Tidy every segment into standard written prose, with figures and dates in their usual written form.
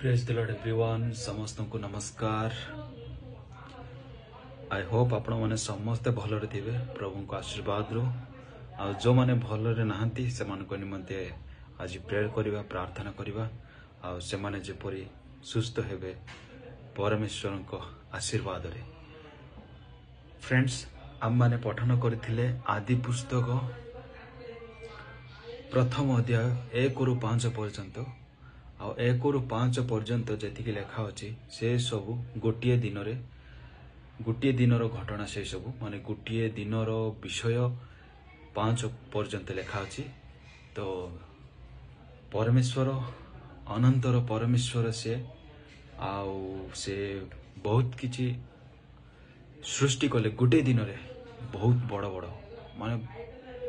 Praise the Lord everyone समस्त को नमस्कार। आई होप आपण माने समस्त भलरे थिबे प्रभु को आशीर्वाद रो आ जो माने भलरे नाहंती से मान को निमंते आज प्रेयर करिवा प्रार्थना करिवा आ से माने जेपरि सुस्थ हेबे परमेश्वर को आशीर्वाद रे। फ्रेंड्स हम माने पठन करथिले आदि पुस्तक प्रथम अध्याय 1 रु 5 पर्यंत आ 1 रु 5 पर्यंत जेतिकी लेखा अछि से सब गोटिए दिनर घटना से सब माने गोटिए दिनर विषय 5 पर्यंत लेखा अछि। तो परमेश्वर अनंतर परमेश्वर से से बहुत किछि सृष्टि कले गोटे दिन रे बहुत बड़ बड़ माने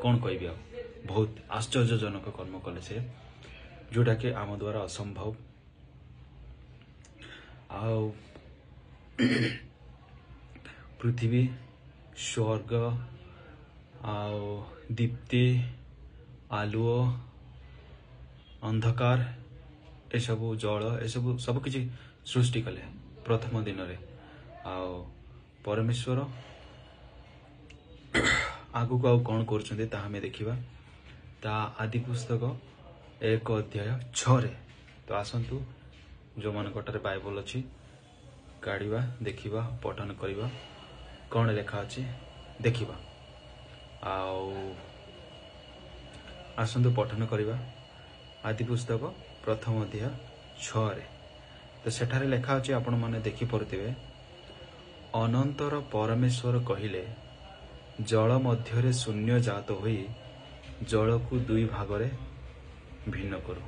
कौन कहबी आ बहुत आश्चर्यजनक कर्म कले से जोटा कि आम द्वारा असंभव पृथ्वी स्वर्ग दीप्ति आलुओ अंधकार ए सबु जल ए सब किछि सृष्टि कले प्रथम दिन रे। परमेश्वर आगु को कौन कर हमें देखा ता आदि पुस्तक 1 अध्याय 6 रे। तो आसंतु जो मान कटारे बाइबल अच्छी काढ़ा देखा पठन करवा कौन लेखा अच्छी देखा आसंतु पठन करवा आदि पुस्तक प्रथम अध्याय 6 रे। तो सेठारे लेखा अच्छी आपण माने देखि पड़ुथिबे अनंतर परमेश्वर कहिले जल मध्यरे शून्य जात होई जल को दुई भागरे भिन्न करो।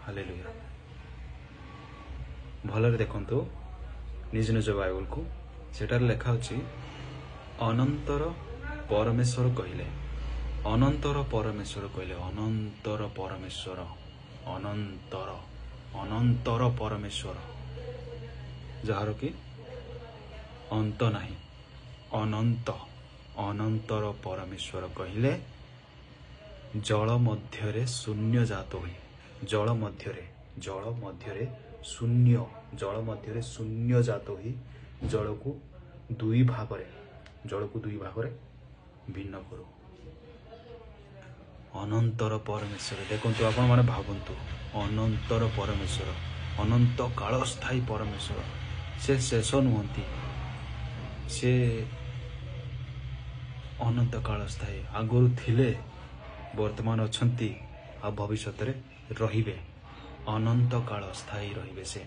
हालेलुया। भलरे देखंतु निज निज बाइबल को सेटार लेखा अछि अनंतर परमेश्वर कहिले अनंतर परमेश्वर कहिले अनंतर परमेश्वर अनंतर अनंतर परमेश्वर जार कि अंत नहीं अनंत अनंतर परमेश्वर कहिले जल मध्यरे शून्य जात हुई जल मध्यरे शून्य जात हुई जल को दुई भागरे भिन्न करो। अनंतर परमेश्वर देखंतु आपण माने भाबंतु अनंतर परमेश्वर अनंत काल स्थायी परमेश्वर से शेष नुहंती से अनंत काल स्थायी आगुरु थिले वर्तमान अछंती आ भविष्यत रे रहिबे अनंत काल स्थायी रहिबे से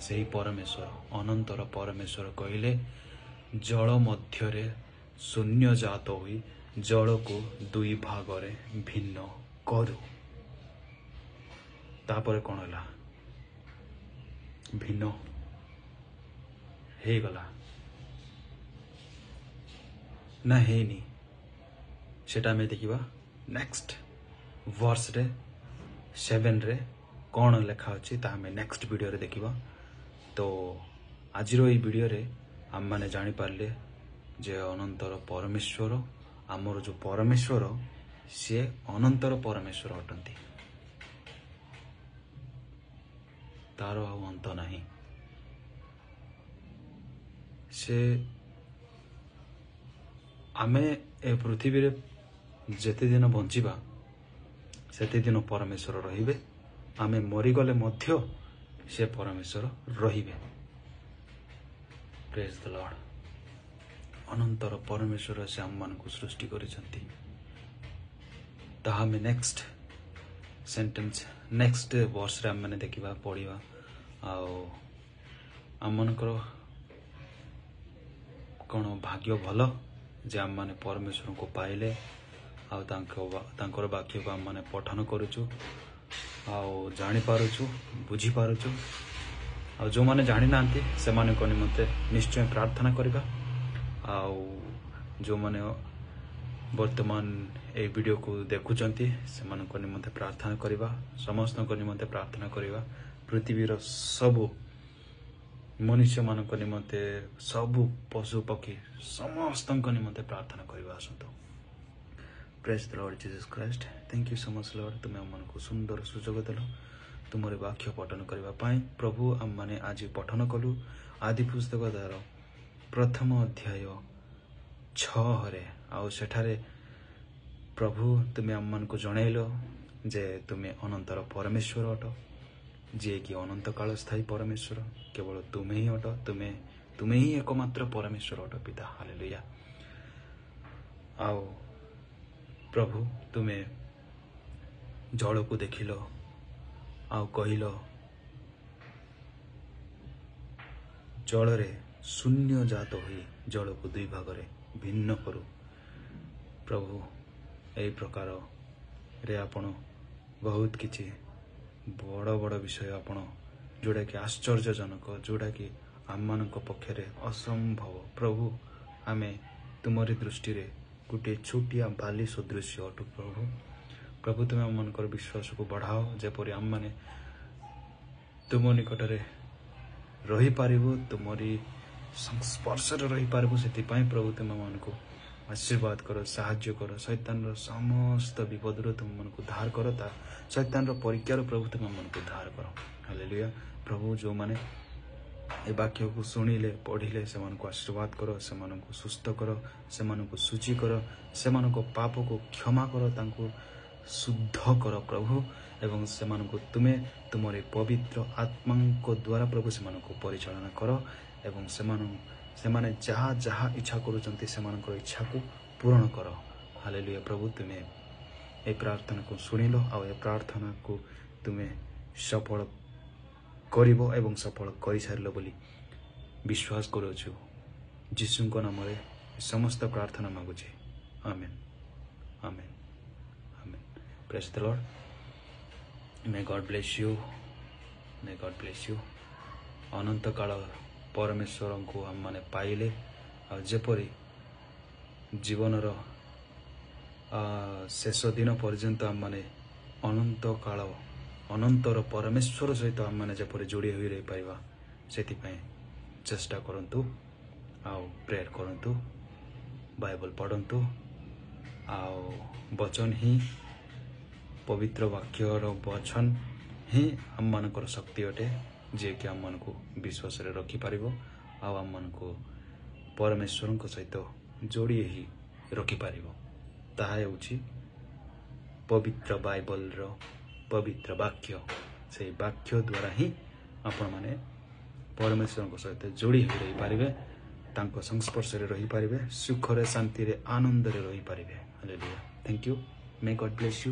सही परमेश्वर अनंतर परमेश्वर कहिले जल मध्यरे शून्य जात होई जल को दुई भागरे भिन्न करू। तापर कौन हला भिन्न हे गला ना हेनी सेटा में देखिबा नेक्स्ट वर्स रे 7 रे कौन लेखा अच्छी ता हमें नेक्स्ट वीडियो रे देखिबा। तो आज रो वीडियो रे हम माने जानि पारले जे अनंतर परमेश्वर आमर जो परमेश्वर से अनंतर परमेश्वर अटंती तार अंत नहीं से आमे ए पृथ्वी रे जेते दिन बंचिबा सेते दिन परमेश्वर रहिबे आमे मरीगले मध्य से परमेश्वर रहिबे। Praise the Lord. अनंतर परमेश्वर से हम मान को सृष्टि करिसंती ताहा में नेक्स्ट सेंटेंस नेक्स्ट वर्स रे हम माने देखिबा पढिबा आम मनकर कौन भाग्य भल जे आम माने परमेश्वर को पाइले तांकर वाक्य को आम माने पठन करूचु जानी पारुचु बुझी पारुचु जो माने जानी नांती से माने को निमंते निश्चय प्रार्थना करिबा जो माने वर्तमान ए वीडियो को देखुचंती से माने को निमंते प्रार्थना करिबा समस्त को निमंते प्रार्थना करिबा पृथ्वीर सब मनुष्य मान को निमंते सब पशु पक्षी समस्त को निमंते प्रार्थना करिबा आसंतो। Praise the Lord Jesus Christ. Thank you so much Lord तुम्हें मन को सुंदर सुजोग देलो ତୁମର ବାକ୍ୟ ପଠନ କରିବା ପାଇଁ ପ୍ରଭୁ ଆମମାନେ ଆଜି ପଠନ କଲୁ ଆଦି ପୁସ୍ତକ ଦ୍ୱାରା ପ୍ରଥମ ଅଧ୍ୟାୟ 6ରେ। ଆଉ ସେଠାରେ ପ୍ରଭୁ ତୁମେ ଆମମାନଙ୍କୁ ଜଣାଇଲ ଯେ ତୁମେ ଅନନ୍ତର ପରମେଶ୍ୱର ଅଟ, ଯିଏକି ଅନନ୍ତ କାଳ ସ୍ଥାୟୀ ପରମେଶ୍ୱର। କେବଳ ତୁମେ ହିଁ ଅଟ, ତୁମେ ହିଁ ଏକମାତ୍ର ପରମେଶ୍ୱର ଅଟ ପିତା। ହାଲେଲୁୟା। ଆଉ ପ୍ରଭୁ ତୁମେ ଜଳକୁ ଦେଖିଲ ଆଉ କହିଲ ଜଳରେ ଶୂନ୍ୟ ଜାତ ହୋଇ ଜଳକୁ ଦୁଇ ଭାଗରେ ଭିନ୍ନ କରୁ। ପ୍ରଭୁ ଏହି ପ୍ରକାରରେ ଆପଣ ବହୁତ କିଛି ବଡ଼ ବଡ଼ ବିଷୟ ଆପଣ ଯେଉଁଟାକି ଆଶ୍ଚର୍ଯ୍ୟଜନକ, ଯେଉଁଟାକି ଆମମାନଙ୍କ ପକ୍ଷରେ ଅସମ୍ଭବ, ପ୍ରଭୁ ଆମେ ତୁମରି ଦୃଷ୍ଟିରେ ଗୋଟିଏ ଛୋଟିଆ ବାଲି ସଦୃଶ୍ୟ ଅଟୁ। ପ୍ରଭୁ ତୁମେ ଆମମାନଙ୍କର ବିଶ୍ୱାସକୁ ବଢ଼ାଅ, ଯେପରି ଆମମାନେ ତୁମ ନିକଟରେ ରହିପାରିବୁ, ତୁମରି ସଂସ୍ପର୍ଶରେ ରହିପାରିବୁ। ସେଥିପାଇଁ ପ୍ରଭୁ ତୁମମାନଙ୍କୁ ଆଶୀର୍ବାଦ କର, ସାହାଯ୍ୟ କର। ଶୈତାନର ସମସ୍ତ ବିପଦରୁ ତୁମମାନଙ୍କୁ ଉଦ୍ଧାର କର, ତା ଶୈତାନର ପରୀକ୍ଷାରୁ ପ୍ରଭୁ ତୁମମାନଙ୍କୁ ଉଦ୍ଧାର କର। ହାଲେଲୁୟା। ପ୍ରଭୁ ଯେଉଁମାନେ ଏ ବାକ୍ୟକୁ ଶୁଣିଲେ ପଢ଼ିଲେ ସେମାନଙ୍କୁ ଆଶୀର୍ବାଦ କର, ସେମାନଙ୍କୁ ସୁସ୍ଥ କର, ସେମାନଙ୍କୁ ଶୁଚି କର, ସେମାନଙ୍କ ପାପକୁ କ୍ଷମା କର, ତାଙ୍କୁ ଶୁଦ୍ଧ କର ପ୍ରଭୁ। ଏବଂ ସେମାନଙ୍କୁ ତୁମେ ତୁମର ପବିତ୍ର ଆତ୍ମାଙ୍କ ଦ୍ୱାରା ପ୍ରଭୁ ସେମାନଙ୍କୁ ପରିଚାଳନା କର ଏବଂ ସେମାନେ ଯାହା ଯାହା ଇଚ୍ଛା କରୁଛନ୍ତି ସେମାନଙ୍କର ଇଚ୍ଛାକୁ ପୂରଣ କର। ହାଲେଲୁୟା। ପ୍ରଭୁ ତୁମେ ଏ ପ୍ରାର୍ଥନାକୁ ଶୁଣିଲ ଆଉ ଏ ପ୍ରାର୍ଥନାକୁ ତୁମେ ସଫଳ କରିବ ଏବଂ ସଫଳ କରିସାରିଲ ବୋଲି ବିଶ୍ୱାସ କରୁଅଛୁ। ଯୀଶୁଙ୍କ ନାମରେ ସମସ୍ତ ପ୍ରାର୍ଥନା ମାଗୁଛି। ଆମେନ୍, amen, amen. Praise the Lord. May God bless you, may God bless you. ଅନନ୍ତ କାଳ ପରମେଶ୍ୱରଙ୍କୁ ଆମମାନେ ପାଇଲେ ଆଉ ଯେପରି ଜୀବନର ଶେଷ ଦିନ ପର୍ଯ୍ୟନ୍ତ ଆମମାନେ ଅନନ୍ତର ପରମେଶ୍ୱର ସହିତ ଆମମାନେ ଯେପରି ଯୋଡ଼ି ହୋଇ ରହିପାରିବା, ସେଥିପାଇଁ ଚେଷ୍ଟା କରନ୍ତୁ ଆଉ ପ୍ରେୟର କରନ୍ତୁ, ବାଇବଲ ପଢ଼ନ୍ତୁ। ଆଉ ବଚନ ହିଁ ପବିତ୍ର ବାକ୍ୟର ବଚନ ହିଁ ଆମମାନଙ୍କର ଶକ୍ତି ଅଟେ, ଯିଏକି ଆମମାନଙ୍କୁ ବିଶ୍ୱାସରେ ରଖିପାରିବ ଆଉ ଆମମାନଙ୍କୁ ପରମେଶ୍ୱରଙ୍କ ସହିତ ଯୋଡ଼ି ହୋଇ ରଖିପାରିବ। ତାହା ହେଉଛି ପବିତ୍ର ବାଇବଲର ପବିତ୍ର ବାକ୍ୟ। ସେହି ବାକ୍ୟ ଦ୍ୱାରା ହିଁ ଆପଣମାନେ ପରମେଶ୍ୱରଙ୍କ ସହିତ ଯୋଡ଼ି ହୋଇ ରହିପାରିବେ, ତାଙ୍କ ସଂସ୍ପର୍ଶରେ ରହିପାରିବେ, ସୁଖରେ, ଶାନ୍ତିରେ, ଆନନ୍ଦରେ ରହିପାରିବେ। Hallelujah. Thank you. May God bless you.